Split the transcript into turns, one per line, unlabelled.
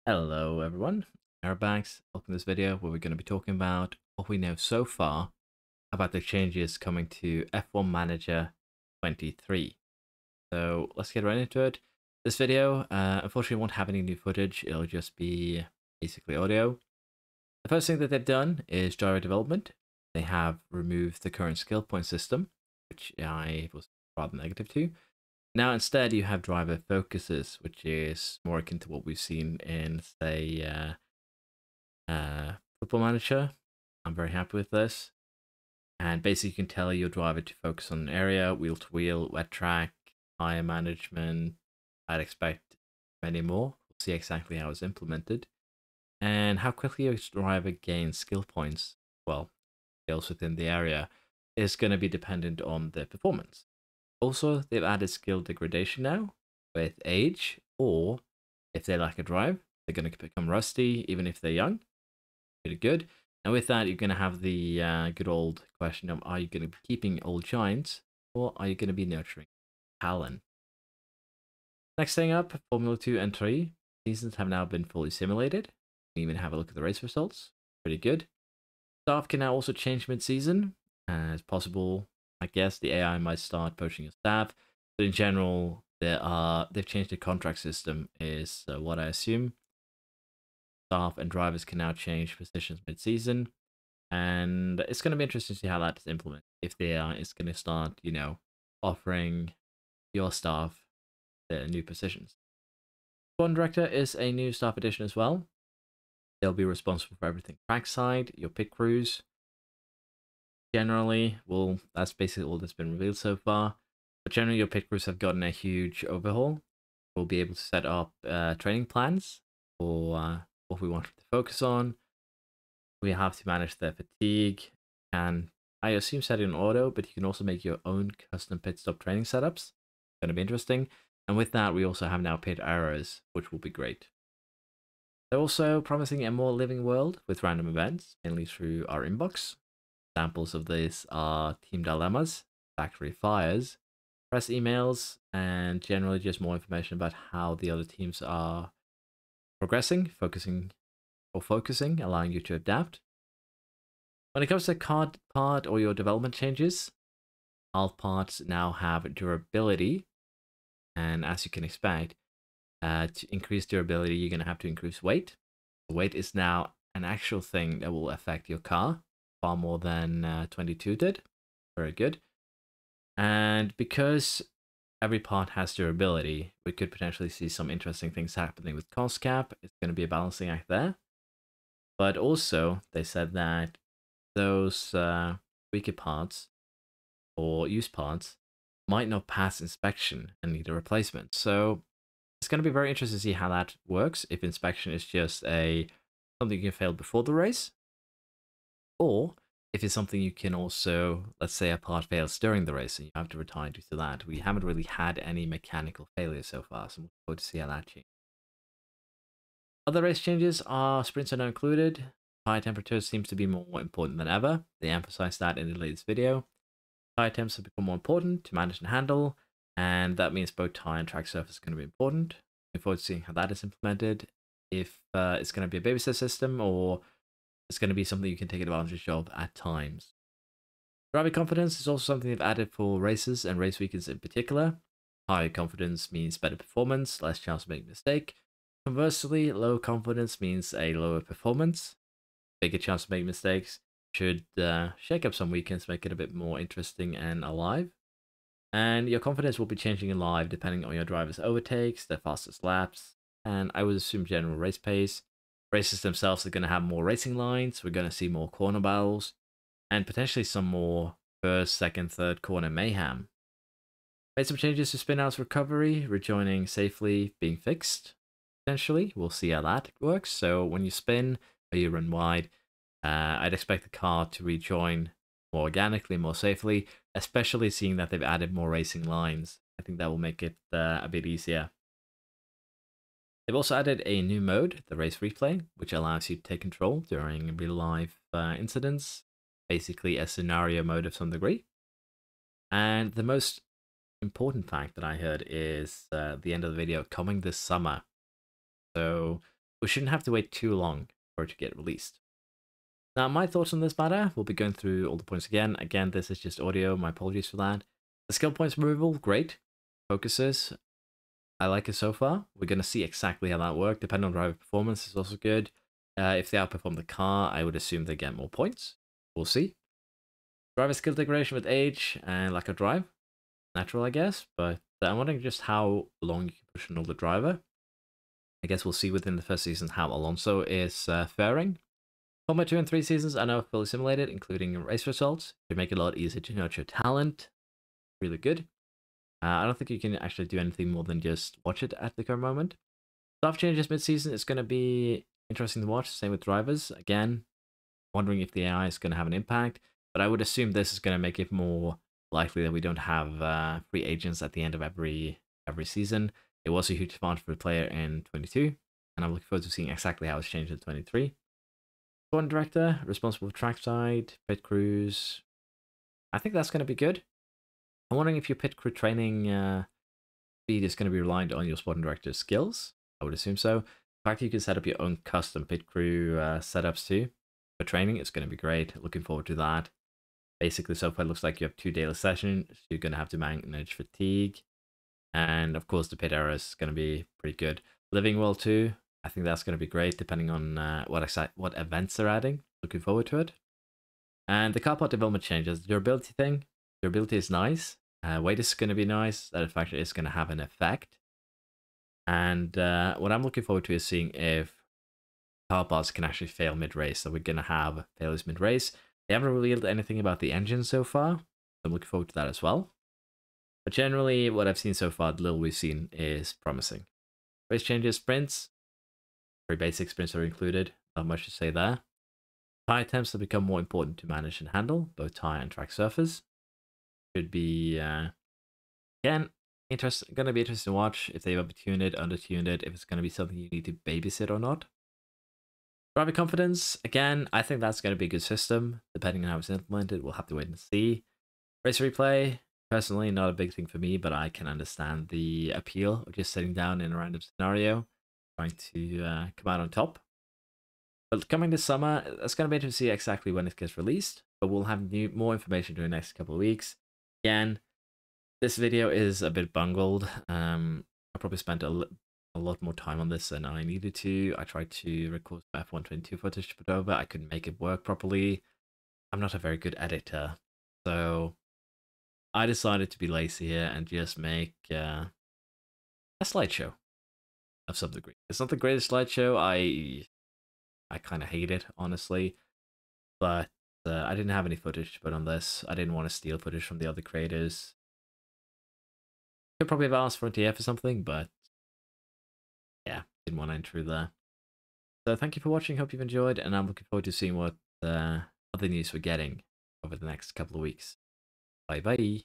Hello everyone, Airbags. Welcome to this video where we're going to be talking about what we know so far about the changes coming to F1 Manager 23. So let's get right into it. This video, unfortunately, won't have any new footage. It'll just be basically audio. The first thing that they've done is Gyro Development. They have removed the current skill point system, which I was rather negative to. Now instead you have driver focuses, which is more akin to what we've seen in, say, Football Manager. I'm very happy with this. And basically you can tell your driver to focus on an area, wheel to wheel, wet track, tire management. I'd expect many more. We'll see exactly how it's implemented. And how quickly your driver gains skill points, well, skills within the area, is going to be dependent on their performance. Also, they've added skill degradation now with age, or if they lack a drive, they're going to become rusty even if they're young. Pretty good. And with that, you're going to have the good old question of, are you going to be keeping old giants, or are you going to be nurturing talent? Next thing up, Formula 2 and 3 seasons have now been fully simulated. You can even have a look at the race results. Pretty good. Staff can now also change mid-season. As possible, I guess the AI might start poaching your staff, but in general, they've changed the contract system, is what I assume. Staff and drivers can now change positions mid-season, and it's going to be interesting to see how that is implemented. If the AI is going to start, offering your staff the new positions. Squad Director is a new staff addition as well. They'll be responsible for everything trackside, your pit crews. Generally, well, that's basically all that's been revealed so far. But generally, your pit crews have gotten a huge overhaul. We'll be able to set up training plans for what we want to focus on. We have to manage their fatigue, and I assume set it in auto, but you can also make your own custom pit stop training setups. Going to be interesting. And with that, we also have now pit errors, which will be great. They're also promising a more living world with random events, mainly through our inbox. Examples of this are team dilemmas, factory fires, press emails, and generally just more information about how the other teams are progressing, focusing, allowing you to adapt. When it comes to card part or your development changes, half parts now have durability, and as you can expect, to increase durability, you're going to have to increase weight. Weight is now an actual thing that will affect your car far more than 22 did. Very good. And because every part has durability, we could potentially see some interesting things happening with cost cap. It's going to be a balancing act there. But also, they said that those weaker parts or used parts might not pass inspection and need a replacement. So it's going to be very interesting to see how that works. If inspection is just something you failed before the race, or if it's something you can also, let's say a part fails during the race and you have to retire due to that. We haven't really had any mechanical failures so far, so I'm looking forward to see how that changes. Other race changes are sprints are not included. Tire temperature seems to be more important than ever. They emphasized that in the latest video. Tire temps have become more important to manage and handle, and that means both tire and track surface is going to be important. Looking forward to seeing how that is implemented. If it's going to be a babysit system, or it's going to be something you can take advantage of at times. Driver confidence is also something they've added for races and race weekends in particular. Higher confidence means better performance, less chance of making a mistake. Conversely, low confidence means a lower performance, bigger chance of making mistakes. Should shake up some weekends, make it a bit more interesting and alive. And your confidence will be changing in live depending on your driver's overtakes, their fastest laps, and I would assume general race pace. Races themselves are going to have more racing lines. We're going to see more corner battles and potentially some more first, second, third corner mayhem. Made some changes to spinouts recovery, rejoining safely being fixed. Potentially, we'll see how that works. So when you spin or you run wide, I'd expect the car to rejoin more organically, more safely, especially seeing that they've added more racing lines. I think that will make it a bit easier. They've also added a new mode, the race replay, which allows you to take control during real-life incidents, basically a scenario mode of some degree. And the most important fact that I heard is the end of the video coming this summer. So we shouldn't have to wait too long for it to get released. Now, my thoughts on this matter, we'll be going through all the points again. Again, this is just audio, my apologies for that. The skill points removal, great. Focuses, I like it so far. We're going to see exactly how that works. Depending on driver performance, is also good. If they outperform the car, I would assume they get more points. We'll see. Driver skill degradation with age and lack of drive. Natural, I guess. But I'm wondering just how long you can push an older driver. I guess we'll see within the first season how Alonso is faring. Combat 2 and 3 seasons are now fully simulated, including race results, to make it a lot easier to nurture talent. Really good. I don't think you can actually do anything more than just watch it at the current moment. Staff changes mid-season is going to be interesting to watch. Same with drivers. Again, wondering if the AI is going to have an impact, but I would assume this is going to make it more likely that we don't have free agents at the end of every season. It was a huge advantage for the player in 22, and I'm looking forward to seeing exactly how it's changed in 23. Squadron director, responsible for trackside, pit crews. I think that's going to be good. I'm wondering if your pit crew training speed is going to be reliant on your squadron director's skills. I would assume so. The fact that you can set up your own custom pit crew setups too for training is going to be great. Looking forward to that. Basically, so far it looks like you have 2 daily sessions. You're going to have to manage fatigue. And of course, the pit era is going to be pretty good. Living well too. I think that's going to be great depending on what events they're adding. Looking forward to it. And the car part development changes. The durability thing. Durability is nice. Weight is going to be nice. That fact is going to have an effect. And what I'm looking forward to is seeing if car parts can actually fail mid-race. So we're going to have failures mid-race. They haven't revealed anything about the engine so far. I'm looking forward to that as well. But generally, what I've seen so far, the little we've seen, is promising. Race changes, sprints. Very basic sprints are included. Not much to say there. Tire temps have become more important to manage and handle, both tire and track surface. Should be, again, going to be interesting to watch if they've overtuned it, undertuned it, if it's going to be something you need to babysit or not. Driver confidence, again, I think that's going to be a good system. Depending on how it's implemented, we'll have to wait and see. Race replay, personally, not a big thing for me, but I can understand the appeal of just sitting down in a random scenario, trying to come out on top. But coming this summer, it's going to be interesting to see exactly when it gets released, but we'll have more information during the next couple of weeks. Again, this video is a bit bungled. I probably spent a lot more time on this than I needed to. I tried to record some F122 footage to put over. I couldn't make it work properly. I'm not a very good editor, so I decided to be lazy here and just make a slideshow of some degree. It's not the greatest slideshow. I kind of hate it, honestly, but I didn't have any footage to put on this. I didn't want to steal footage from the other creators. Could probably have asked Frontier for something, but yeah, didn't want to intrude there. So thank you for watching. Hope you've enjoyed, and I'm looking forward to seeing what other news we're getting over the next couple of weeks. Bye bye.